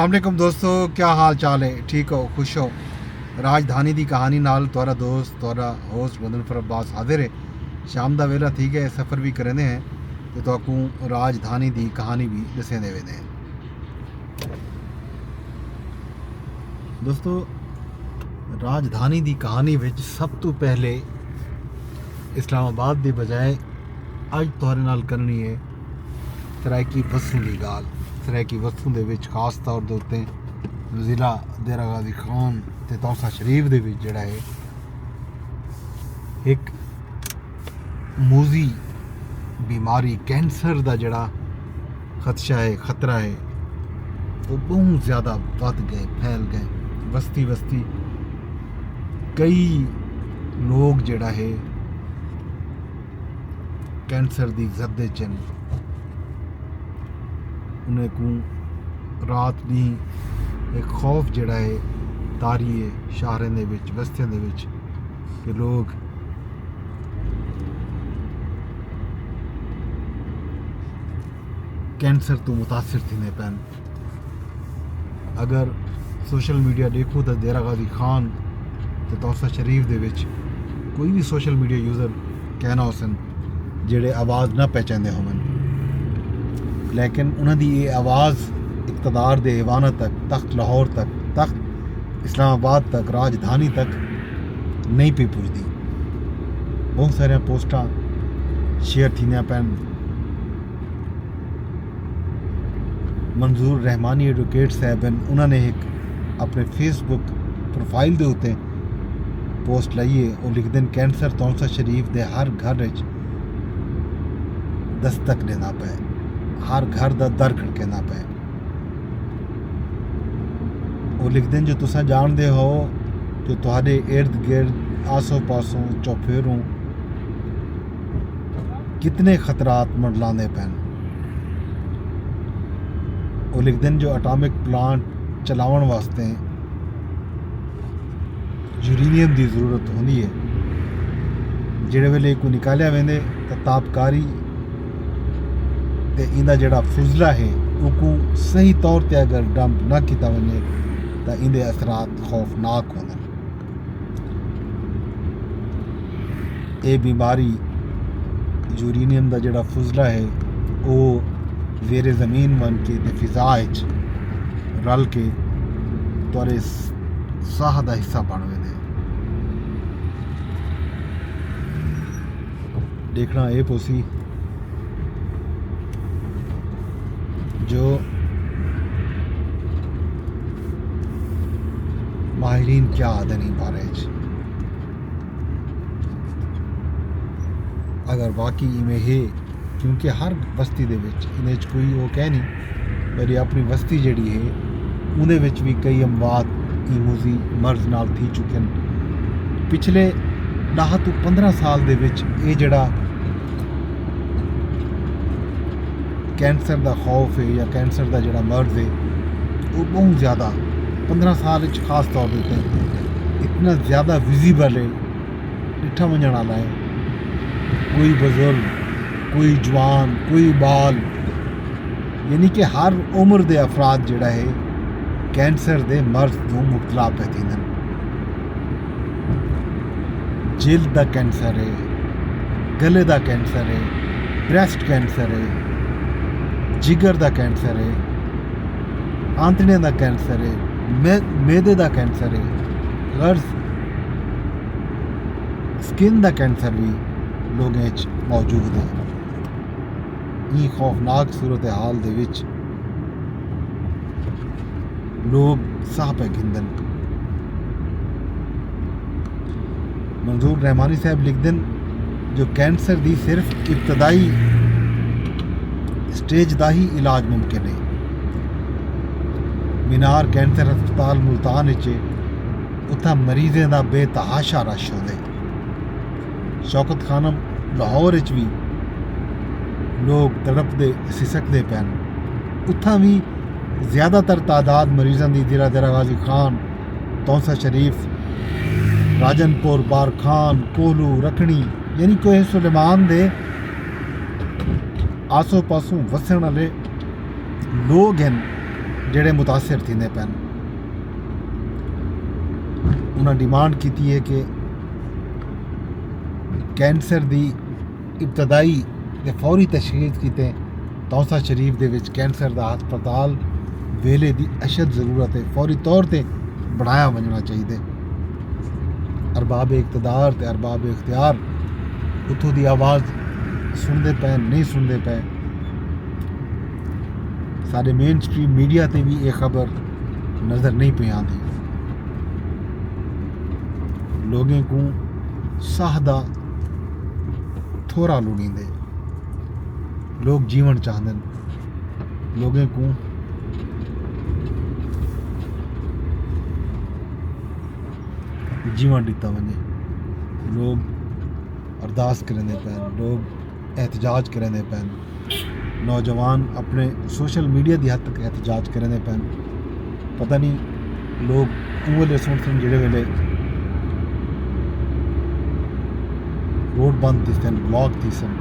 अस्सलाम वालेकुम दोस्तों, क्या हाल चाल है? ठीक हो, खुश हो? राजधानी की कहानी नाल तुहारा दोस्त तुहारा होस्ट मुज़फ़्फ़र अब्बास हाजिर है। शाम का वेला ठीक है, सफ़र भी करेंदे हैं तो तुहाकू राजधानी की कहानी भी दसेंदे वेंदे हैं। दोस्तों, राजधानी की कहानी विच सब तो पहले इस्लामाबाद की बजाय अज तुहारे नाल करनी है सरायकी बसों की गाल। सरायकी बसों के खास तौर के उत्ते ज़िला देरा गाजी खान ते तौसा शरीफ दे विच जिहड़ा है एक मूजी बीमारी कैंसर का जिहड़ा खदशा है, खतरा है, वो बहुत ज़्यादा बढ़ गए, फैल गए। बस्ती बस्ती कई लोग जिहड़ा है कैंसर की जद च उन्हें को रात दी एक खौफ जिहड़ा है तारी है शहरों दे विच, बस्तियों दे विच कि लोग कैंसर तो मुतासिर थींदे पैन। अगर सोशल मीडिया देखो तो देरा गाजी खान ते तौसा शरीफ दे विच कोई भी सोशल मीडिया यूज़र कहना होसन जेड़े आवाज़ ना पहचानते होवन, लेकिन उन्होंने ये आवाज़ इक़्तिदार दे ऐवाना तक, तख्त लाहौर तक, तख्त इस्लामाबाद तक, राजधानी तक नहीं पी पुजदी। बहुत सारे पोस्टां शेयर थींदियां पैन। मंजूर रहमानी एडवोकेट साहब उन्होंने एक अपने फेसबुक प्रोफाइल के उत्ते पोस्ट लाइए और लिख दें कैंसर तौसा शरीफ के हर घर दस्तक देना पे, हर घर का दर खड़केना पे। और लिख दें जो तुसा जानते हो जो तुहाडे इर्द गिर्द आसो पासों चौफेरों कितने खतरात मंडलाने पैन। और लिख दें जो एटॉमिक प्लांट चलावन वास्ते यूरेनियम की जरूरत होती है, जिहड़े वेले को निकालिया वेंदे तो तापकारी ते इंदा जिहड़ा फुजला है उनको सही तौर पर अगर डंप ना किया वने तो इंदे असरात खौफनाक होंदे। ये बीमारी यूरेनियम का जिहड़ा फुजला है वो ज़ेरे ज़मीन बन के ते फिज़ा रल के तुहारे साह का हिस्सा बन वेंदे। देखना ये पोसी जो माहिरीन क्या आदे नहीं बारे अगर वाकई इवें है, क्योंकि हर बस्ती दे विच इन्हें कोई वो कह नहीं, मेरी अपनी बस्ती जिहड़ी है उहदे विच भी कई अमवात मूजी मर्ज नाल थी चुके हैं। पिछले 10 तो 15 साल दे विच ये जिहड़ा कैंसर का खौफ है या कैंसर का जिहड़ा मर्ज है वो बहुत ज़्यादा 15 साल खास तौर पर इतना ज़्यादा विजिबल है, डिठा वंजण वाला है। कोई बुजुर्ग, कोई जवान, कोई बाल, यानी कि हर उम्र के अफराद जिहड़ा है कैंसर के मर्ज तो मुबतला पे थींदन। जिल्द का कैंसर है, गले का कैंसर है, ब्रेस्ट कैंसर है, जिगर का कैंसर है, आंतड़े का कैंसर है, मैदे का कैंसर है, गर्ज स्किन का कैंसर भी लोगों मौजूद है। ये खौफनाक सूरत हाल दे विच लोग साह पे गिंदन। मंजूर रहमानी साहब लिख दें जो कैंसर की सिर्फ इब्तदाई स्टेज का ही इलाज मुमकिन है। मीनार कैंसर हस्पताल मुल्तान उत्थे मरीजें का बेतहाशा रश होंदे। शौकत खानम लाहौर भी लोग तड़पते सिसकते पैन। उत्था भी ज़्यादातर तादाद मरीजों की ज़िला देरा गाजी खान, तौसा शरीफ, राजनपुर, बारखान, कोहलू, रखनी यानी कोहे सुलेमान दे आसो पासों वसन वाले लोग हैं ਜਿਹੜੇ ਮੁਤਾਸਿਰ थींदे पैन। उन्हें डिमांड की है कि कैंसर की इब्तदाई ते फौरी तशखीस कीते तौसा शरीफ दे विच कैंसर का हस्पताल वेले की अशद ज़रूरत है, फौरी तौर पर बनाया वजना चाहिए। अरबाब इक़्तिदार ते अरबाब इख्तियार उतों की आवाज़ सुनते पे नहीं सुनते पे। सारे मेन स्ट्रीम मीडिया ते भी ये खबर नज़र नहीं पे आती। लोगों को साह दा थोड़ा लुड़ींदे, लोग जीवन चाहते, लोगों को जीवन दिता वजे, लोग अरदास करेंदे पैन, लोग एहतजाज करेंदे पैन, नौजवान अपने सोशल मीडिया की हद तक एहतजाज करेंदे पैन। पता नहीं लोग उहले सुन जेड़े वेले रोड बंद थी सन, ब्लॉक थी सन,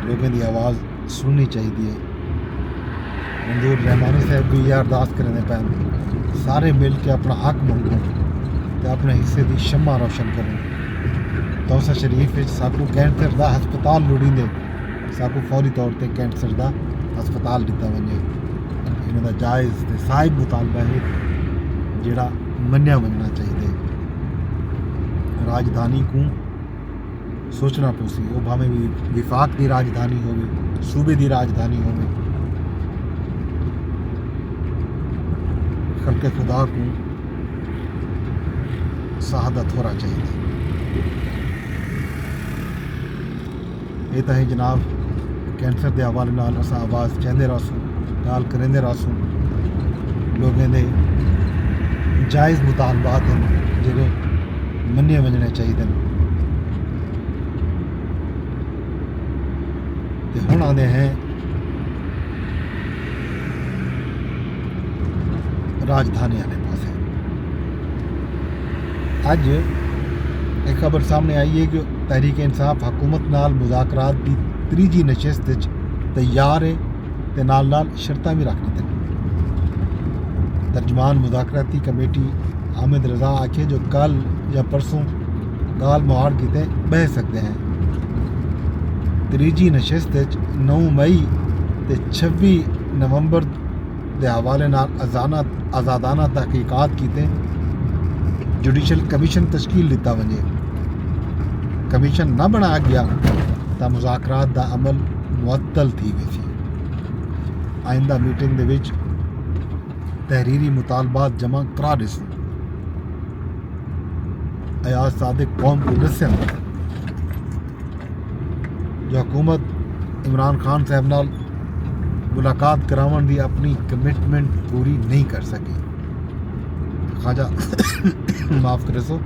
लोगों की आवाज़ सुननी चाहिए। मंजूर रहमानी साहब भी यह अरदास करेंदे पैन, सारे मिल के अपना हक मंगो तो अपने हिस्से की शम्मा रोशन करें। तौसा शरीफ साकू कैंसर का हस्पताल लुड़ींदे, साकू फौरी तौर पर कैंसर का हस्पताल दिता वजे। इन्हों जायज़ ते साहिब मुतालबा है जोड़ा मन्या वजना चाहिए। राजधानी को सोचना पोसी, वो भावें भी विफाक की राजधानी होवे, सूबे की राजधानी होवे, खल्के खुदा को साहदा थोड़ा चाहिए। ये तो है जनाब कैंसर के हवाले नाल अस आवाज़ चाहते रहसूँ, गाल करेंदे रहसूँ। लोगों के जायज़ मुतालबात हैं जिन्हें मन्ने वजने चाहिए। ते हुण आते हैं राजधानी वाले पासे। अज एक खबर सामने आई है कि तहरीक इंसाफ हुकूमत नाल मुज़ाकरात की तीजी नशिस्त तैयार है ते नाल नाल शर्तां भी रख दी। तर्जमान मुज़ाकराती कमेटी हामिद रज़ा आखे जो कल या परसों गाल मुहाड़ किते बह सकते हैं। तीजी नशिस्त 9 मई ते 26 नवंबर के हवाले नाल आज़ादाना तहकीकात कीते जुडिशल कमीशन तश्कील दिता वजे। कमीशन न बनाया गया तो मुज़ाकरात का अमल मुअत्तल थी गई सी। आइंदा मीटिंग दे विच तहरीरी मुतालबात जमा करा दिसूँ। अयाज सादिक कौम को दस्या जो हुकूमत इमरान खान साहब नाल मुलाकात करावन की अपनी कमिटमेंट पूरी नहीं कर सकी। ख्वाजा माफ़ करे सो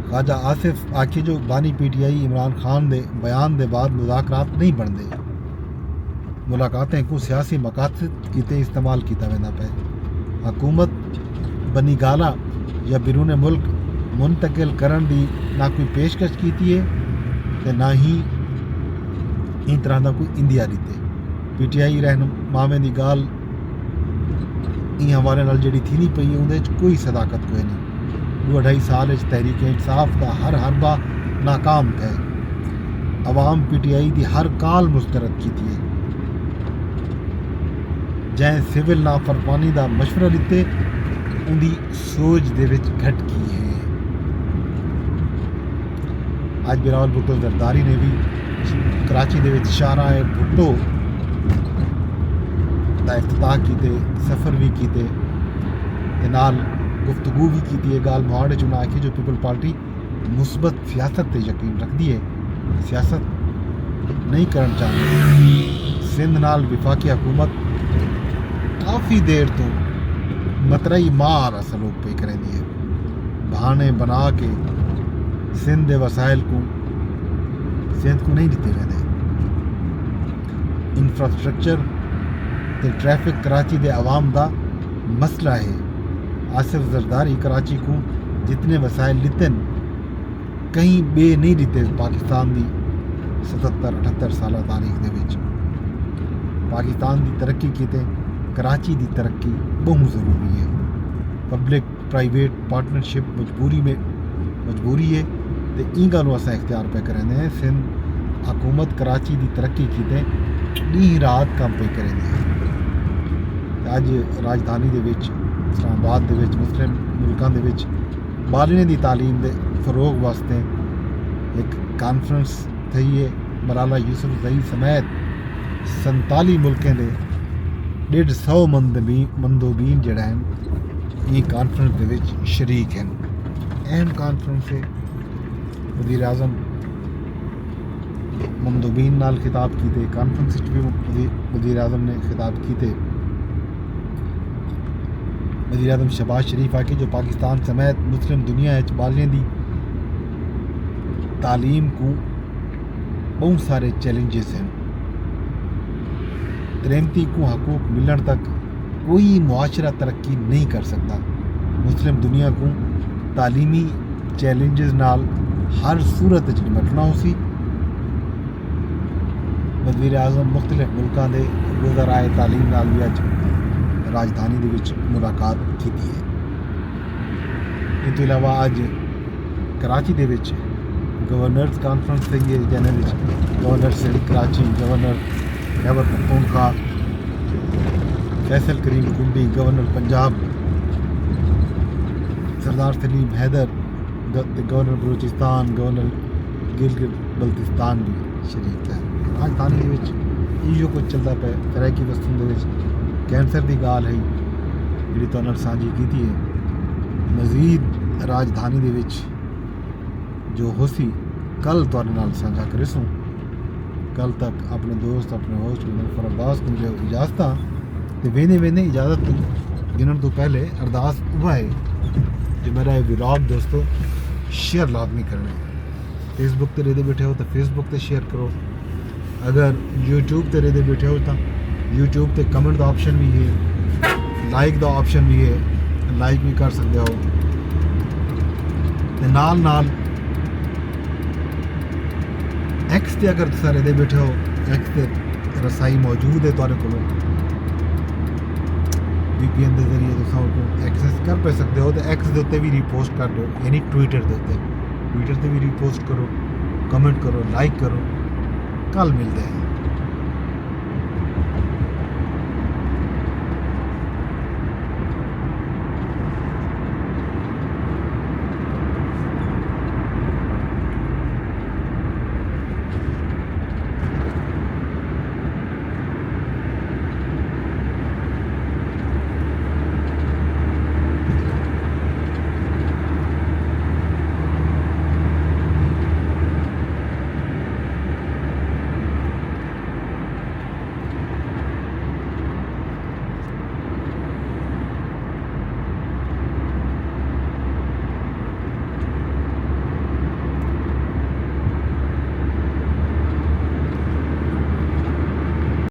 ख्वाजा आसिफ आखी जो बानी PTI इमरान खान दे बयान दे बाद मुज़ाकरात नहीं बनते, मुलाकातें को सियासी मकासद किते इस्तेमाल किया वेंदा पे। हुकूमत बनी गाला या बिरून मुल्क मुंतकिल करन दी ना कोई पेशकश की है ना ही इन तरह का कोई इंदिया दीते। PTI रहनुमावे की गाल इन हवाले नाल जिहड़ी थी नहीं पई उहदे च कोई सदाकत कोई नहीं। 2-2.5 साल तहरीक इंसाफ का हर हरबा नाकाम है। अवाम PTI की हर काल मुस्तरद की है। जै सिविल नाफरमानी का मशवरा लिते उनकी सोच दे विच घट की है। आज बिलावल भुट्टो जरदारी ने भी कराची दे विच शाहराह भुट्टो का इफ्तिताह किए, सफ़र भी किए, नाल गुफ्तगू भी की है। गाल मुहाड़े चुना आखी जो पीपल पार्टी मुस्बत सियासत पर यकीन रखती है, सियासत नहीं करना चाहती। सिंध नाल विफाकी हुकूमत काफ़ी देर तो मतरई मार सलूक पे करेंदी है। बहाने बना के सिंध के वसाइल को सिंध को नहीं दिते वेंदे। इंफ्रास्ट्रक्चर ते ट्रैफिक कराची के आवाम का मसला है। आसिफ जरदारी कराची को जितने वसाइल दिते कहीं बे नहीं दिते पाकिस्तान की 77-78 साल तारीख दे विच। पाकिस्तान की तरक्की कीते कराची की तरक्की बहुत ज़रूरी है। पब्लिक प्राइवेट पार्टनरशिप मजबूरी है तो इन गलों अस इख्तियार पे करेंगे हैं। सिंध हुकूमत कराची की तरक्की कीते डी रात काम पे करेंगे। अज राजधानी दे विच इस्लामाबाद दे विच मुस्लिम मुल्कों के विच बालने की तालीम के फरोग वास्ते एक कॉन्फ्रेंस थी है। मलाला यूसुफज़ई समेत 47 मुल्कों के 150 मंदोबीन जड़ा हैं ये कॉन्फ्रेंस के विच शरीक हैं। अहम कॉन्फ्रेंस है। वज़ीर आज़म मंदोबीन नाल खिताब किए, कॉन्फ्रेंस भी वज़ीर आज़म ने खिताब किए। वज़ीर आज़म शहबाज शरीफ आके जो पाकिस्तान समेत मुस्लिम दुनिया बालियां दी तालीम को बहुत सारे चैलेंजेस हैं। 33 को हकूक मिलने तक कोई मुआशरा तरक्की नहीं कर सकता। मुस्लिम दुनिया को तालीमी चैलेंजेस नाल हर सूरत निपटना होसी। वज़ीर आज़म मुख्तलिफ मुल्कों के वज़राए तालीम नाल भी अज राजधानी दे विच मुलाकात की है। इस तो इलावा अज कराची दे विच गवर्नर्स कॉन्फ्रेंस थी है जिन्हें गवर्नर सिंध कराची, गवर्नर खैबर पख्तूनख्वा फैसल करीम कुंडी, गवर्नर पंजाब सरदार सलीम हैदर, गवर्नर बलूचिस्तान, गवर्नर गिलगित बल्तिस्तान भी शरीक है। राजधानी दे विच इहो कुछ चलता पे। तैराकी वस्तुओं दे विच कैंसर की गाल है जी तुहाडे सांझी की है। मजीद राजधानी दे विच जो होसी कल तुहाडे नाल साझा करेसूँ। कल तक अपने दोस्त अपने होस्ट मुनव्वर अब्बास को जो इजाज़त तो वेने इजाज़त गिनने तो पहले अरदास उभा है जो मेरा व्लॉग दोस्तों शेयर लाजमी करना है। फेसबुक पर रेदे बैठे हो तो फेसबुक पर शेयर करो। अगर यूट्यूब पर रेदे बैठे हो तो यूट्यूब पे कमेंट का ऑप्शन भी है, लाइक का ऑप्शन भी है, लाइक भी कर सकते हो। ते नाल एक्स ते अगर तुम रेदे बैठे हो एक्स ते रसाई मौजूद है तुहाडे कोलों VPN के जरिए तुम एक्सेस कर पे सकते हो। तो एक्स के उत्ते भी रीपोस्ट कर दो, यानी ट्विटर के उत्ते भी रीपोस्ट करो, कमेंट करो, लाइक करो। कल मिलते हैं।